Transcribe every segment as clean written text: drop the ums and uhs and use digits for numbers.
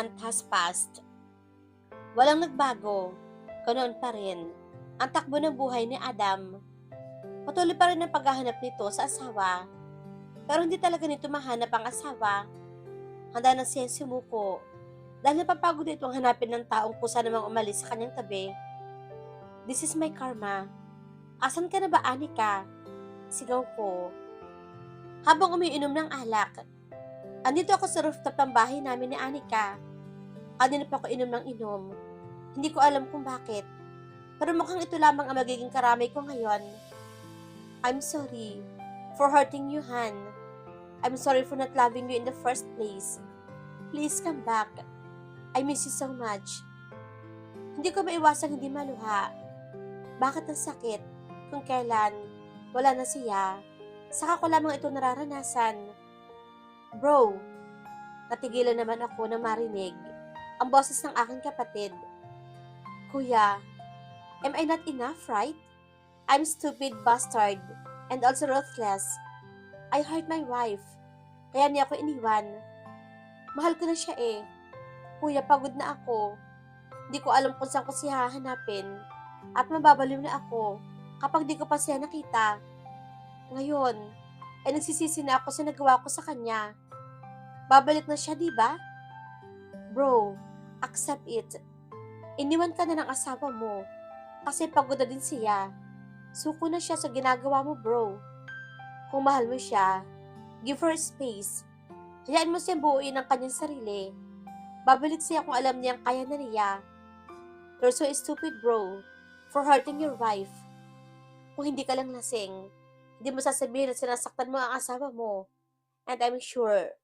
month has passed. Walang nagbago, ganoon pa rin. Ang takbo ng buhay ni Adam. Patuloy pa rin ang paghahanap nito sa asawa. Pero hindi talaga nito mahanap ang asawa. Handa na siya sumuko. Dahil napapagod itong hanapin ng taong kusa namang umalis sa kanyang tabi. This is my karma. Asan ka na ba, Anika? Sigaw ko. Habang umiinom ng alak, andito ako sa rooftop ng bahay namin ni Anika. Kanina pa ako inom ng inom. Hindi ko alam kung bakit. Pero mukhang ito lamang ang magiging karamay ko ngayon. I'm sorry for hurting you, Han. I'm sorry for not loving you in the first place. Please come back. I miss you so much. Hindi ko maiwasang hindi maluha. Bakit ang sakit? Kung kailan, wala na siya. Saka ko lamang ito nararanasan. Bro, natigilan naman ako na marinig ang boses ng aking kapatid. Kuya, am I not enough, right? I'm stupid bastard and also ruthless. I hurt my wife. Kaya niya ako iniwan. Mahal ko na siya eh. Kuya, pagod na ako. Hindi ko alam kung saan ko siya hahanapin. At mababaliw na ako kapag di ko pa siya nakita. Ngayon, ay nagsisisi na ako sa nagawa ko sa kanya. Babalik na siya, di ba? Bro, accept it. Iniwan ka na ng asawa mo kasi pagod na din siya. Suko na siya sa ginagawa mo, bro. Kung mahal mo siya, give her space. Hayaan mo siyang buuin ang kanyang sarili. Babalik siya kung alam niyang kaya na niya. You're so stupid, bro, for hurting your wife. Kung hindi ka lang lasing, hindi mo sasabihin na sinasaktan mo ang asawa mo. And I'm sure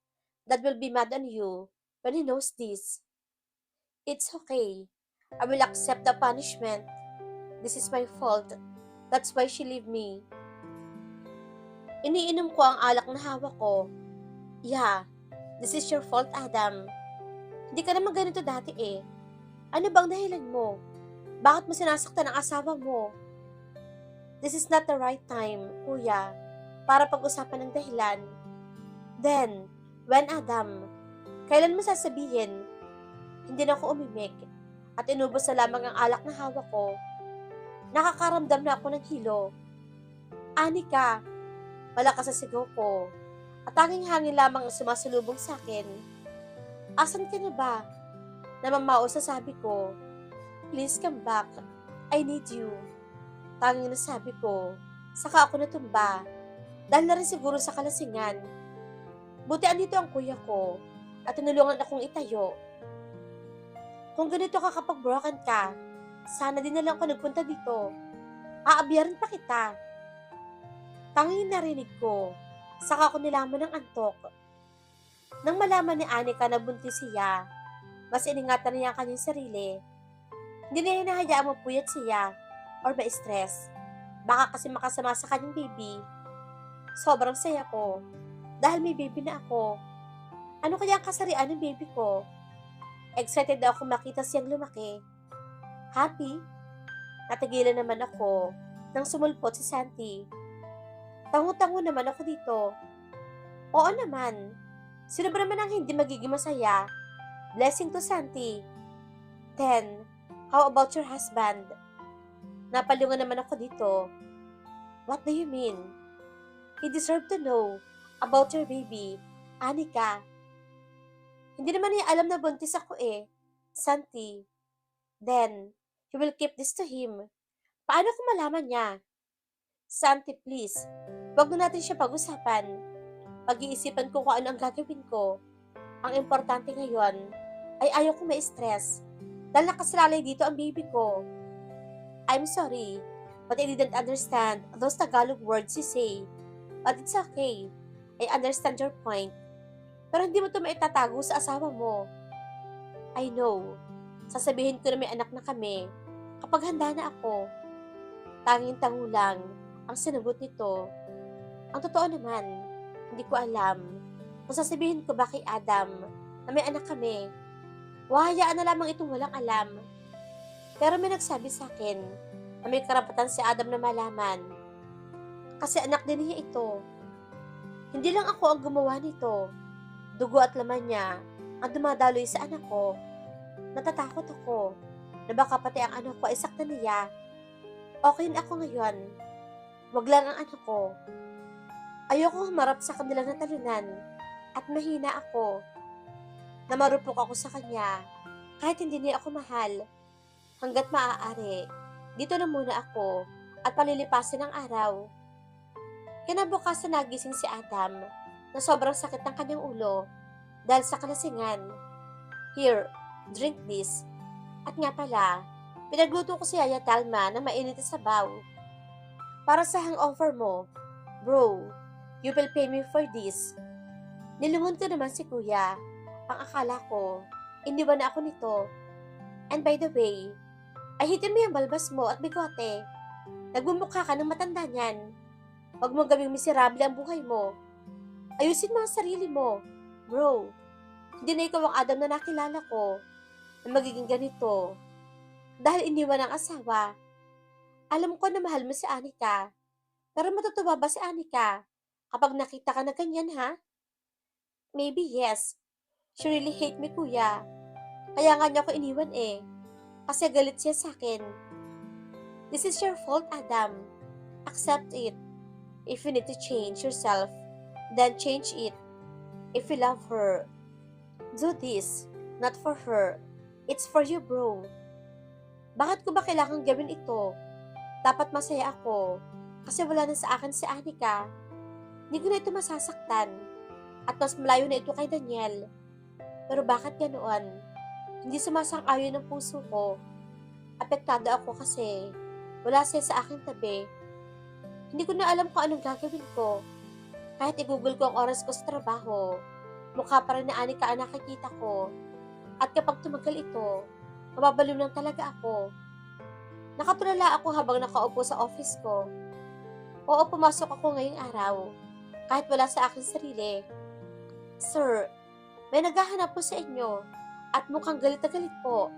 Dad will be mad on you when he knows this. It's okay. I will accept the punishment. This is my fault. That's why she leave me. Iniinom ko ang alak na hawak ko. Yeah, this is your fault, Adam. Hindi ka naman ganito dati eh. Ano bang dahilan mo? Bakit mo sinasaktan ang asawa mo? This is not the right time, kuya, para pag-usapan ng dahilan. Then, when Adam, kailan mo sasabihin? Hindi na ako umimik at inubos na lamang ang alak na hawak ko. Nakakaramdam na ako ng hilo. Anika, malakas sa sigaw ko at tanging hangin lamang ang sumasalubong sa akin. Asan ka na ba? Namamao sa sabi ko. Please come back. I need you. Tanging nasabi ko. Saka ako natumba. Dahil na rin siguro sa kalasingan. Buti andito ang kuya ko at tinulungan akong itayo. Kung ganito ka kapag broken ka, sana din na lang ako nagpunta dito. Aabyarin pa kita. Tanging narinig ko. Saka ako nilaman ng antok. Nang malaman ni Anika na buntis siya, mas iningatan niya ang kanyang sarili. Hindi niya hinahayaang mapuyat siya or ma-stress. Baka kasi makasama sa kanyang baby. Sobrang saya ko dahil may baby na ako. Ano kaya ang kasarian ng baby ko? Excited ako makita siyang lumaki. Happy? Natigilan naman ako nang sumulpot si Santi. Tango-tango naman ako dito. Oo naman. Sino ba naman ang hindi magiging masaya? Blessing to Santi. Then, how about your husband? Napalungan naman ako dito. What do you mean? He deserved to know about your baby, Anika. Hindi naman niya alam na buntis ako eh, Santi. Then, he will keep this to him. Paano kung malaman niya? Santi, please, wag na natin siya pag-usapan. Pag-iisipan ko kung ano ang gagawin ko. Ang importante ngayon ay ayaw ko ma-stress dahil nakasalalay dito ang baby ko. I'm sorry, but I didn't understand those Tagalog words you say. But it's okay. I understand your point. Pero hindi mo ito maitatago sa asawa mo. I know. Sasabihin ko na may anak na kami kapag handa na ako. Tanging tango lang ang sinagot nito. Ang totoo naman, hindi ko alam kung sasabihin ko ba kay Adam na may anak kami. Wahayaan na lamang itong walang alam. Pero may nagsabi sa akin na may karapatan si Adam na malaman. Kasi anak din niya ito. Hindi lang ako ang gumawa nito. Dugo at laman niya ang dumadaloy sa anak ko. Natatakot ako na baka pati ang anak ko ay saktan niya. Okay na ako ngayon. Wag lang ang anak ko. Ayoko humarap sa kanila na talunan at mahina ako na marupok ako sa kanya kahit hindi niya ako mahal. Hanggat maaari, dito na muna ako at palilipasin ang araw. Kinabukasan nagising si Adam na sobrang sakit ng kanyang ulo dahil sa kalasingan. Here, drink this. At nga pala, pinagluto ko si Yaya Talma na mainit na sabaw. Para sa hangover mo, bro, you will pay me for this. Nilungon ko naman si Kuya. Ang akala ko, iniwan na ako nito. And by the way, ahitin mo yung balbas mo at bigote. Nagmumukha ka ng matanda niyan. Huwag mo gawing miserable ang buhay mo. Ayusin mo ang sarili mo. Bro, hindi na ikaw ang Adam na nakilala ko na magiging ganito. Dahil iniwan ang asawa. Alam ko na mahal mo si Anika. Pero matutuwa ba si Anika kapag nakita ka na ganyan, ha? Maybe yes. She really hate me, kuya. Kaya nga niya ako iniwan eh. Kasi galit siya sa akin. This is your fault, Adam. Accept it. If you need to change yourself, then change it. If you love her, do this. Not for her. It's for you, bro. Bakit ko ba kailangan gawin ito? Dapat masaya ako. Kasi wala na sa akin si Anika. Hindi ko na ito masasaktan. At mas malayo na ito kay Daniel. Pero bakit ganoon? Hindi sumasang-ayon ang puso ko. Apektado ako kasi wala siya sa aking tabi. Hindi ko na alam kung anong gagawin ko. Kahit i-google ko ang oras ko sa trabaho, mukha pa rin na Anika ang nakikita ko. At kapag tumagal ito, mababaliw lang talaga ako. Nakatulala ako habang nakaupo sa office ko. Oo, pumasok ako ngayong araw, kahit wala sa aking sarili. Sir, may naghahanap po sa inyo at mukhang galit na galit po.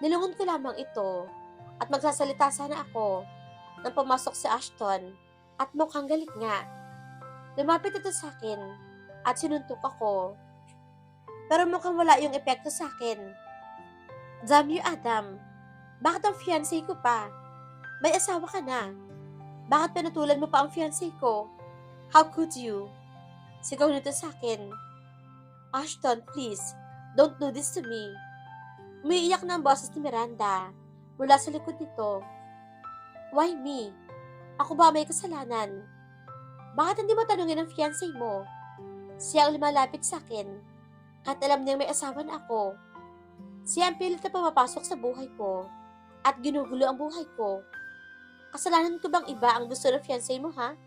Nilungon ko lamang ito at magsasalita sana ako nang pumasok si Ashton at mukhang galit nga. Lumapit ito sa akin at sinuntok ako. Pero mukhang wala yung epekto sa akin. Damn you, Adam. Bakit ang fiancé ko pa? May asawa ka na. Bakit pinatulan mo pa ang fiancé ko? How could you? Sigaw nito sa akin. Ashton, please, don't do this to me. Umiiyak na ang boses ni Miranda mula sa likod nito. Why me? Ako ba may kasalanan? Bakit hindi mo tanungin ang fiancé mo? Siya ang lumalapit sa akin. Kahit alam niyang may asawa na ako. Siya ang pilit na pumapasok sa buhay ko at ginugulo ang buhay ko. Kasalanan ko bang iba ang gusto ng fiancé mo, ha?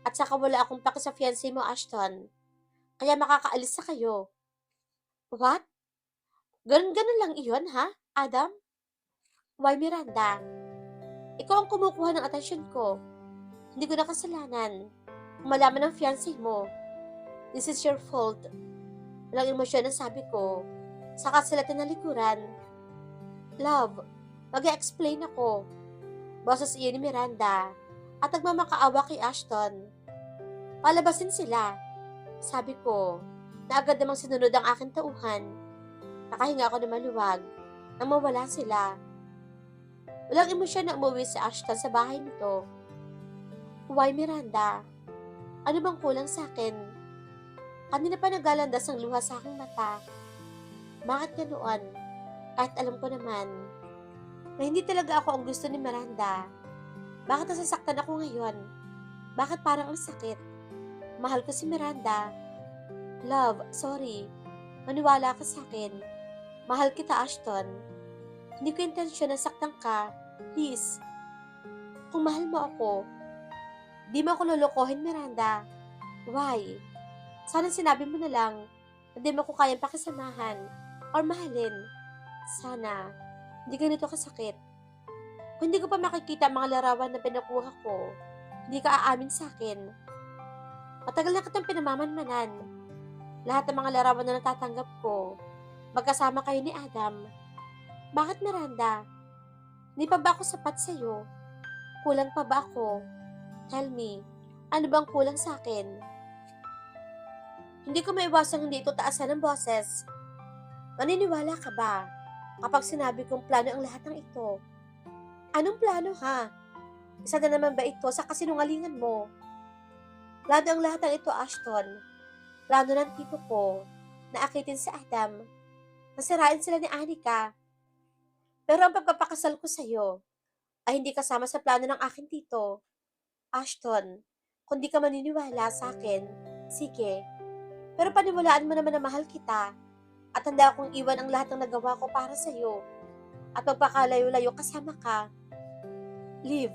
At saka wala akong paki sa fiancé mo, Ashton. Kaya makakaalis sa kayo. What? Ganun-ganun lang iyon, ha, Adam? Why, Miranda? Ikaw ang kumukuha ng atensyon ko. Hindi ko na kasalanan. Kung malaman ng fiancé mo, this is your fault. Walang emosyon ang sabi ko. Saka sila tinalikuran. Love, mag-explain ako. Boses iyon ni Miranda at nagmamakaawa kay Ashton. Palabasin sila. Sabi ko, na agad namang sinunod ang aking tauhan. Nakahinga ako na maluwag nang mawala sila. Walang emosyon na umuwi si Ashton sa bahay nito. Why, Miranda? Ano bang kulang sa akin? Kanina pa nagalandas ang luha sa aking mata. Bakit ganoon? Kahit alam ko naman na hindi talaga ako ang gusto ni Miranda. Bakit nasasaktan ako ngayon? Bakit parang ang sakit? Mahal ko si Miranda. Love, sorry. Maniwala ka sa akin. Mahal kita, Ashton. Hindi ko intensyon na saktan ka. Please. Kung mahal mo ako, di mo ako lulukohin, Miranda. Why? Sana sinabi mo na lang na di mo ko kayang pakisamahan or mahalin. Sana, hindi ganito kasakit. Kung hindi ko pa makikita ang mga larawan na pinakuha ko, hindi ka aamin sa akin. Matagal na kitang pinamamanmanan. Lahat ng mga larawan na natatanggap ko, magkasama kayo ni Adam. Bakit, Miranda? Hindi pa ba ako sapat sa'yo? Kulang pa ba ako? Tell me, ano bang kulang sa akin? Hindi ko maiwasang hindi ito taasan ng boses. Maniniwala ka ba kapag sinabi kong plano ang lahat ng ito? Anong plano ha? Isa na naman ba ito sa kasinungalingan mo? Plano ang lahat ng ito, Ashton. Plano ng tito ko na akitin si Adam. Nasirain sila ni Anika. Pero ang pagpapakasal ko sa'yo ay hindi kasama sa plano ng aking tito. Ashton, kung di ka maniniwala sa akin, sige. Pero paniwalaan mo naman na mahal kita at handa akong iwan ang lahat ng nagawa ko para sa'yo at magpakalayo-layo kasama ka. Liv,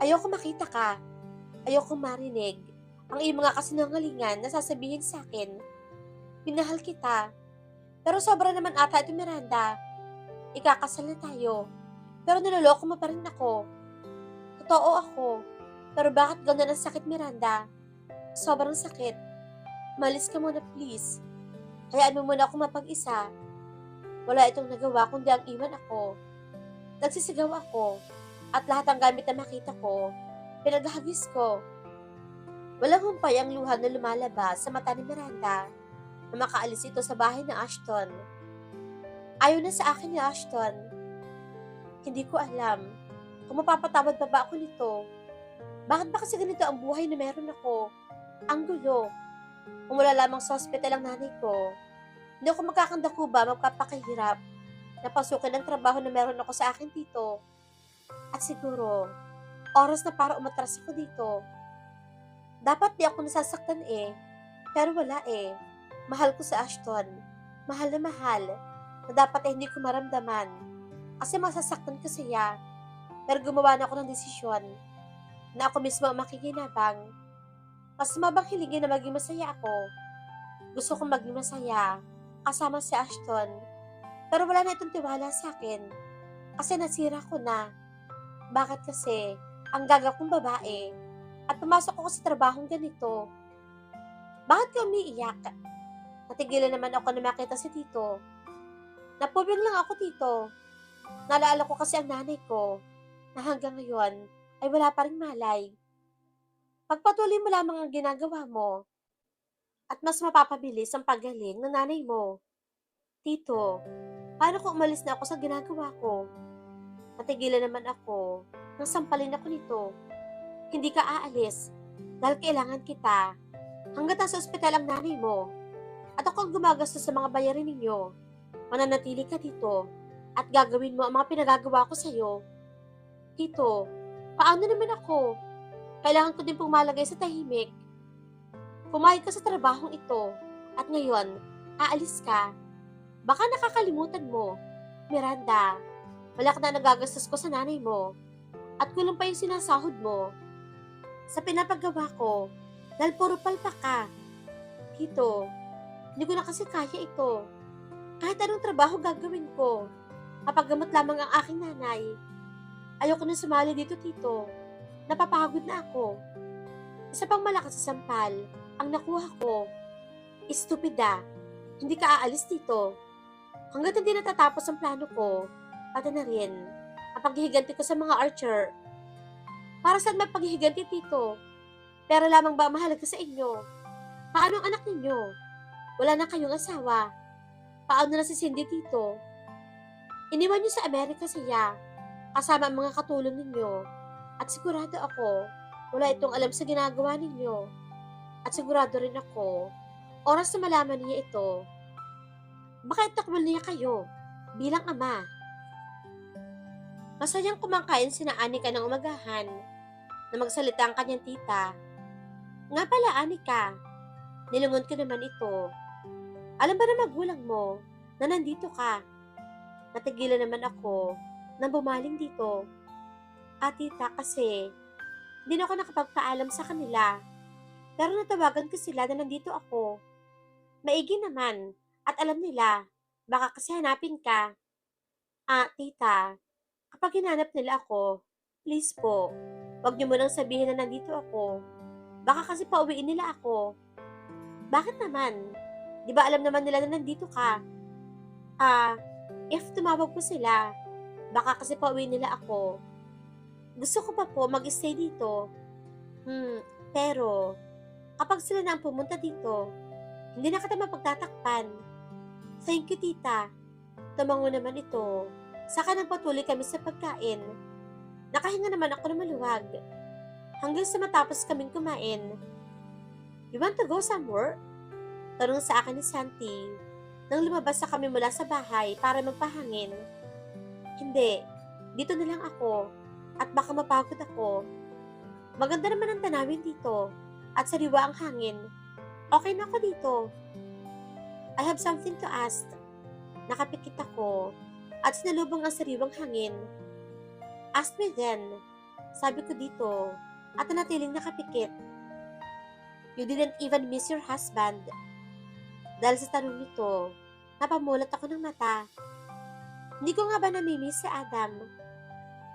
ayoko makita ka. Ayoko marinig ang iyong mga kasinungalingan na sasabihin sa akin. Minahal kita. Pero sobra naman ata ito, Miranda. Ikakasal na tayo. Pero niloloko mo pa rin ako. Totoo ako. Pero bakit gano'n ang sakit, Miranda? Sobrang sakit. Malis ka muna, please. Hayaan mo muna ako mapag-isa. Wala itong nagawa kundi ang iwan ako. Nagsisigaw ako. At lahat ng gamit na makita ko, pinaghagis ko. Walang humpay ang luha na lumalabas sa mata ni Miranda na makaalis ito sa bahay ni Ashton. Ayaw na sa akin ni Ashton. Hindi ko alam kung mapapatawad pa ba ako nito. Bakit ba kasi ganito ang buhay na meron ako? Ang gulo. Kung wala lamang sa hospital ang nanay ko, hindi ako magkakandakuba, magpapakahirap na pasukin ang trabaho na meron ako sa akin tito. At siguro, oras na para umatras ako dito. Dapat di ako nasasaktan pero wala Mahal ko si Ashton. Mahal na mahal. Na dapat hindi ko maramdaman. Kasi masasaktan ko siya. Pero gumawa na ako ng desisyon na ako mismo ang makikinabang. Mas mabang hiligin na maging masaya ako. Gusto kong maging masaya kasama si Ashton. Pero wala na itong tiwala sa akin. Kasi nasira ko na. Bakit kasi ang gaga kong babae at pumasok ako sa trabahong ganito? Bakit ka umiiyak? Natigilan naman ako na makita si tito. Napubing lang ako tito. Naalala ko kasi ang nanay ko na hanggang ngayon ay wala pa ring malay. Pagpatuloy mo lamang ang ginagawa mo at mas mapapabilis ang paggaling ng nanay mo. Tito, paano kung umalis na ako sa ginagawa ko? Natigilan naman ako nang sampalin ako nito. Hindi ka aalis dahil kailangan kita hanggat nasa ospital ang nanay mo at ako ang gumagastos sa mga bayarin ninyo. Mananatili ka dito at gagawin mo ang mga pinagagawa ko sa'yo. Tito, paano naman ako? Kailangan ko din pong malagay sa tahimik. Pumayag ka sa trabahong ito at ngayon, aalis ka. Baka nakakalimutan mo, Miranda, wala ka na nagagastos ko sa nanay mo at kulang pa yung sinasahod mo sa pinapagawa ko dahil puro palpak ka. Tito, hindi ko na kasi kaya ito. Kahit anong trabaho gagawin ko, papagamot lamang ang aking nanay. Ayoko na sumali dito, tito. Napapagod na ako. Isa pang malakas sa sampal, ang nakuha ko. Estupida, hindi ka aalis dito. Hanggat hindi natatapos ang plano ko, pati na rin ang paghihiganti ko sa mga archer. Para saan magpaghihiganti, tito? Pera lamang ba ang mahalaga sa inyo? Paano ang anak ninyo? Wala na kayong asawa. Paano na si Cindy, tito? Iniwan niyo sa Amerika siya, kasama ang mga katulong ninyo. At sigurado ako, wala itong alam sa ginagawa ninyo. At sigurado rin ako, oras na malaman niya ito, baka itakmal niya kayo bilang ama. Masayang kumangkain sina Anika ng umagahan na magsalita ang kanyang tita. Nga pala, Anika, nilungon ko naman ito. Alam ba na magulang mo na nandito ka? Natigilan naman ako nang bumaling dito. Tita, kasi hindi na ako nakapagpaalam sa kanila. Pero natawagan ko sila na nandito ako. Maigi naman at alam nila, baka kasi hanapin ka. Tita, kapag hinanap nila ako, please po, wag niyo munang sabihin na nandito ako. Baka kasi pauwiin nila ako. Bakit naman? Di ba alam naman nila na nandito ka? If tumawag po sila, baka kasi pauwiin nila ako. Gusto ko pa po mag-stay dito. Pero, kapag sila na ang pumunta dito, Hindi na kita mapagtatakpan. Thank you, tita. Tumango naman ito. Saka nagpatuloy kami sa pagkain. Nakahinga naman ako ng maluwag. Hanggang sa matapos kaming kumain. You want to go somewhere? Tanong sa akin ni Santi. Nang lumabas na kami mula sa bahay para magpahangin. Hindi. Dito na lang ako. At baka mapagod ako. Maganda naman ang tanawin dito. At sariwa ang hangin. Okay na ako dito. I have something to ask. Nakapikit ako. At sinalubong ang sariwang hangin. Ask me then. Sabi ko dito. At nanatiling nakapikit. You didn't even miss your husband. Dahil sa tanong nito, napamulat ako ng mata. Hindi ko nga ba namimiss si Adam?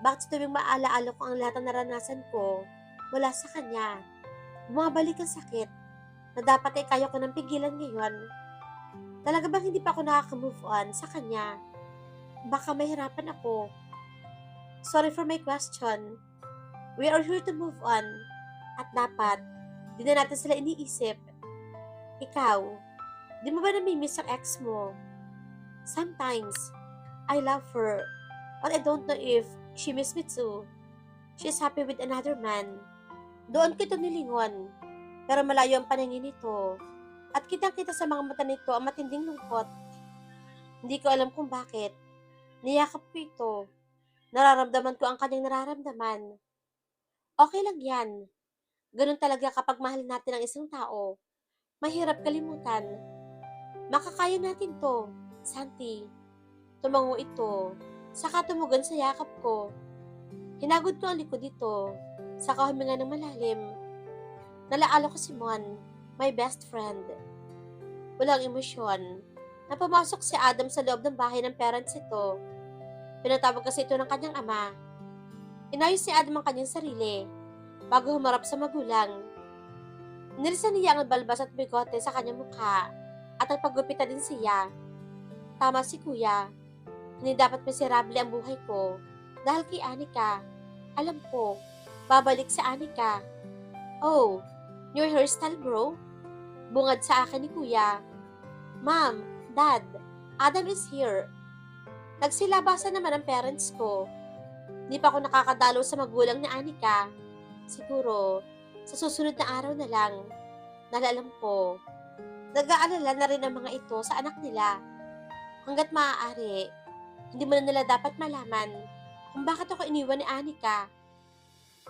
Bakit sa tuwing maalaala ko ang lahat ng naranasan ko mula sa kanya? Bumabalik ang sakit na dapat ay kaya ko nang pigilan ngayon. Talaga bang hindi pa ako nakaka-move on sa kanya? Baka mahirapan ako. Sorry for my question. We are here to move on. At dapat, di na natin sila iniisip. Ikaw, di mo ba namimiss ang ex mo? Sometimes, I love her. But I don't know if she miss me too. She's happy with another man. Doon ko ito nilingon. Pero malayo ang paningin nito. At kitang-kita sa mga mata nito ang matinding lungkot. Hindi ko alam kung bakit. Niyakap ko ito. Nararamdaman ko ang kanyang nararamdaman. Okay lang yan. Ganun talaga kapag mahal natin ang isang tao. Mahirap kalimutan. Makakaya natin to, Santi. Tumango ito. Saka tumugan sa yakap ko. Hinagod ko ang likod dito. Saka huminga ng malalim. Nalaala ko si Mon, my best friend. Walang emosyon. Napamasok si Adam sa loob ng bahay ng parents ito. Pinatawag kasi ito ng kanyang ama. Inayos si Adam ang kanyang sarili bago humarap sa magulang. Nilisan niya ang balbas at bigote sa kanyang mukha at nagpagupitan din siya. Tama si kuya. Hindi dapat miserable ang buhay ko dahil kay Anika. Alam ko, babalik si Anika. Oh, new hairstyle bro? Bungad sa akin ni kuya. Mom, Dad, Adam is here. Nagsilabasan naman ang parents ko. Di pa ako nakakadalo sa magulang ni Anika. Siguro, sa susunod na araw na lang. Nalalam ko, nag-aalala na rin ang mga ito sa anak nila. Hanggat maaari, hindi mo na nila dapat malaman kung bakit ako iniwan ni Anika.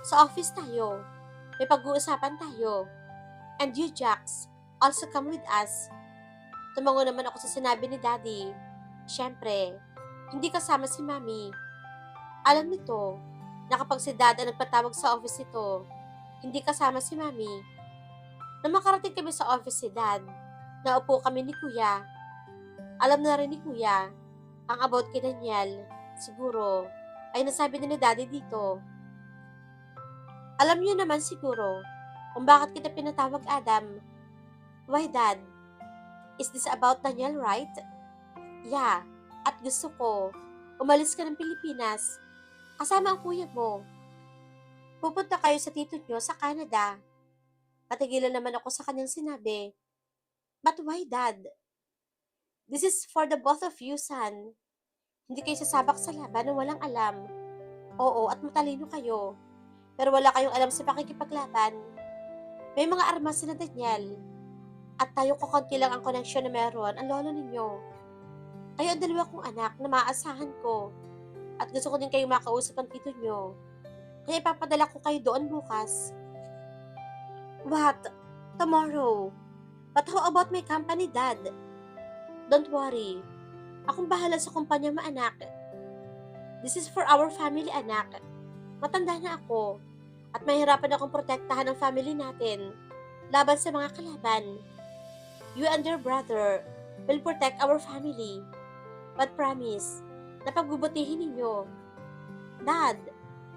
Sa office tayo. May pag-uusapan tayo. And you, Jax, also come with us. Tumango naman ako sa sinabi ni Daddy. Siyempre, hindi kasama si Mami. Alam nito, na kapag si Dad ang nagpatawag sa office nito, hindi kasama si Mami. Nang makarating kami sa office si Dad, naupo kami ni Kuya. Alam na rin ni Kuya, ang about kay Daniel, siguro, ay nasabi ni Daddy dito. Alam niyo naman siguro, kung bakit kita pinatawag Adam. Why Dad? Is this about Daniel, right? Yeah, at gusto ko, umalis ka ng Pilipinas, kasama ang kuya mo. Pupunta kayo sa tito nyo sa Canada. Patigilan naman ako sa kanyang sinabi. But why, Dad? This is for the both of you, son. Hindi kayo sasabak sa laban na walang alam. Oo, at matalino kayo. Pero wala kayong alam sa pakikipaglaban. May mga armas na Daniel. At tayo kukunti lang ang koneksyon na meron ang lolo ninyo. Kayo ang dalawa kong anak na maaasahan ko. At gusto ko din kayong makausap ang tito nyo. Kaya ipapadala ko kayo doon bukas. What? Tomorrow? But how about my company, Dad? Don't worry. Akong bahala sa kumpanya mo, anak. This is for our family, anak. Matanda na ako. At mahirapan akong protektahan ang family natin laban sa mga kalaban. You and your brother will protect our family. But promise, na pagbubutihin ninyo. Dad,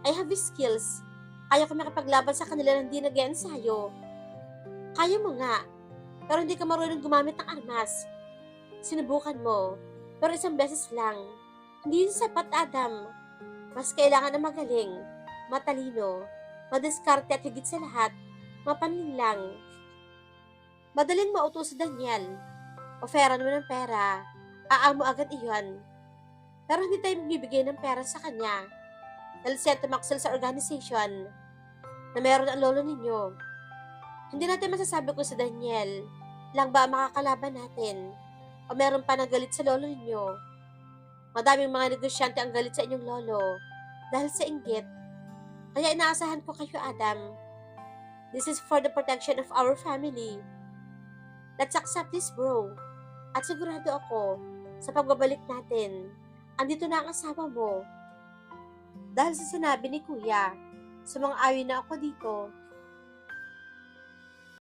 I have skills. Kaya ko makipaglaban sa kanila ng di nag-ensayo. Kaya mo nga, pero hindi ka marunong gumamit ng armas. Sinubukan mo, pero isang beses lang. Hindi yun sapat, Adam. Mas kailangan na magaling, matalino, madiskarte at higit sa lahat, mapanlinlang. Madaling mauto si Daniel. Oferan mo ng pera, aamo agad iyon. Pero hindi tayo magbibigay ng pera sa kanya. Dahil siya tumaksel sa organization na meron ang lolo ninyo. Hindi natin masasabi kung si Daniel lang ba ang makakalaban natin o meron pa nagalit sa lolo ninyo. Madaming mga negosyante ang galit sa inyong lolo dahil sa inggit. Kaya inaasahan ko kayo, Adam. This is for the protection of our family. Let's accept this, bro. At sigurado ako, sa pagbabalik natin, andito na ang asawa mo. Dahil sa sinabi ni Kuya, sumang-ayon na ako dito.